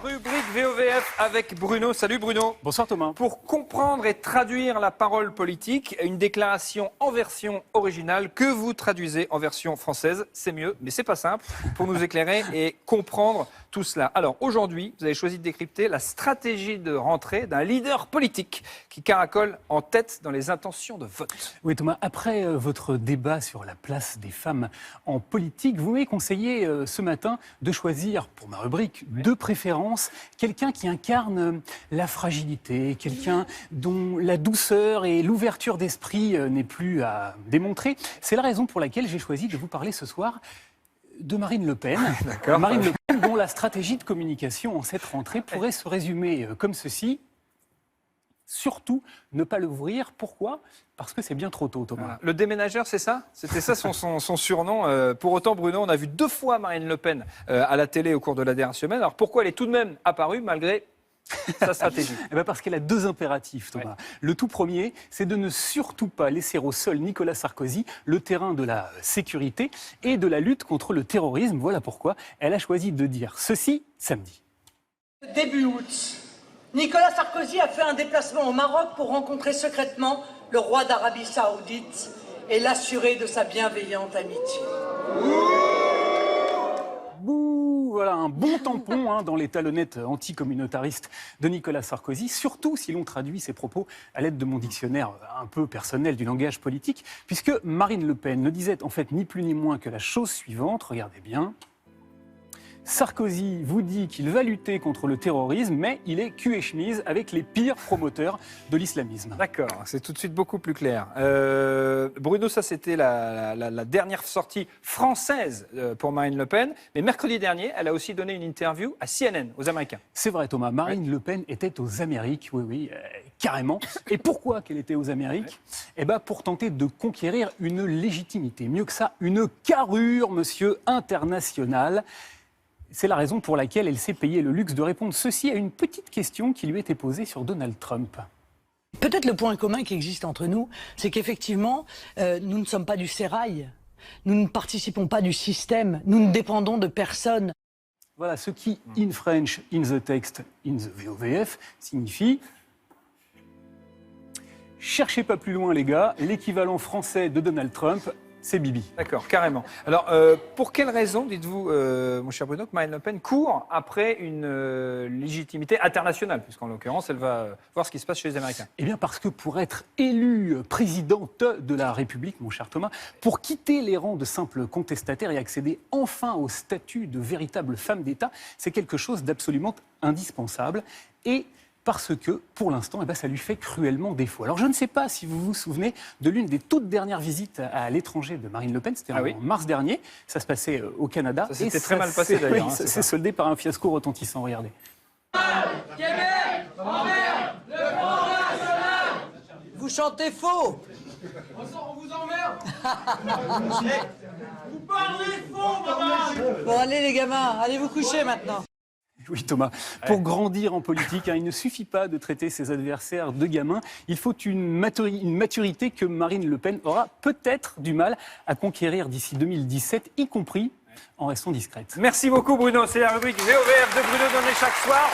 rubrique VOVF avec Bruno. Salut Bruno. Bonsoir Thomas. Pour comprendre et traduire la parole politique, une déclaration en version originale que vous traduisez en version française, c'est mieux, mais c'est pas simple pour nous éclairer et comprendre tout cela. Alors aujourd'hui, vous avez choisi de décrypter la stratégie de rentrée d'un leader politique qui caracole en tête dans les intentions de vote. Oui Thomas, après votre débat sur la place des femmes en politique, vous m'avez conseillé ce matin de choisir pour ma rubrique de préférence quelqu'un qui incarne la fragilité, quelqu'un dont la douceur et l'ouverture d'esprit n'est plus à démontrer. C'est la raison pour laquelle j'ai choisi de vous parler ce soir de Marine Le Pen. Marine Le Pen, dont la stratégie de communication en cette rentrée pourrait se résumer comme ceci. Surtout, ne pas l'ouvrir. Pourquoi ? Parce que c'est bien trop tôt, Thomas. Voilà. Le déménageur, c'est ça ? C'était ça son surnom. Pour autant, Bruno, on a vu 2 fois Marine Le Pen à la télé au cours de la dernière semaine. Alors pourquoi elle est tout de même apparue malgré sa stratégie ? Parce qu'elle a 2 impératifs, Thomas. Ouais. Le tout premier, c'est de ne surtout pas laisser au sol Nicolas Sarkozy, le terrain de la sécurité et de la lutte contre le terrorisme. Voilà pourquoi elle a choisi de dire ceci samedi. Début août, Nicolas Sarkozy a fait un déplacement au Maroc pour rencontrer secrètement le roi d'Arabie Saoudite et l'assurer de sa bienveillante amitié. Voilà un bon tampon dans les talonnettes anticommunautaristes de Nicolas Sarkozy, surtout si l'on traduit ses propos à l'aide de mon dictionnaire un peu personnel du langage politique, puisque Marine Le Pen ne disait en fait ni plus ni moins que la chose suivante, regardez bien. Sarkozy vous dit qu'il va lutter contre le terrorisme, mais il est cul et chemise avec les pires promoteurs de l'islamisme. D'accord, c'est tout de suite beaucoup plus clair. Bruno, ça c'était la dernière sortie française pour Marine Le Pen, mais mercredi dernier, elle a aussi donné une interview à CNN, aux Américains. C'est vrai Thomas, Marine Le Pen était aux Amériques, oui, carrément. Et pourquoi qu'elle était aux Amériques ? Pour tenter de conquérir une légitimité, mieux que ça, une carrure, monsieur, internationale. C'est la raison pour laquelle elle s'est payée le luxe de répondre ceci à une petite question qui lui était posée sur Donald Trump. Peut-être le point commun qui existe entre nous, c'est qu'effectivement, nous ne sommes pas du sérail, nous ne participons pas du système, nous ne dépendons de personne. Voilà, ce qui, in French, in the text, in the VOVF, signifie... Cherchez pas plus loin les gars, l'équivalent français de Donald Trump, c'est Bibi. D'accord, carrément. Alors, pour quelle raison, dites-vous, mon cher Bruno, que Marine Le Pen court après une légitimité internationale, puisqu'en l'occurrence, elle va voir ce qui se passe chez les Américains ? Eh bien, parce que pour être élue présidente de la République, mon cher Thomas, pour quitter les rangs de simples contestataires et accéder enfin au statut de véritable femme d'État, c'est quelque chose d'absolument indispensable. Et parce que, pour l'instant, ça lui fait cruellement défaut. Alors, je ne sais pas si vous vous souvenez de l'une des toutes dernières visites à l'étranger de Marine Le Pen. C'était en mars dernier. Ça se passait au Canada. Ça s'était très mal passé, d'ailleurs. Oui, ça s'est soldé par un fiasco retentissant. Regardez. Vous chantez faux. On vous emmerde. Vous parlez faux, maman. Bon, allez les gamins, allez vous coucher maintenant. Oui Thomas, pour grandir en politique, il ne suffit pas de traiter ses adversaires de gamins, il faut une maturité que Marine Le Pen aura peut-être du mal à conquérir d'ici 2017, y compris en restant discrète. Merci beaucoup Bruno, c'est la rubrique VOVF de Bruno Donnet chaque soir.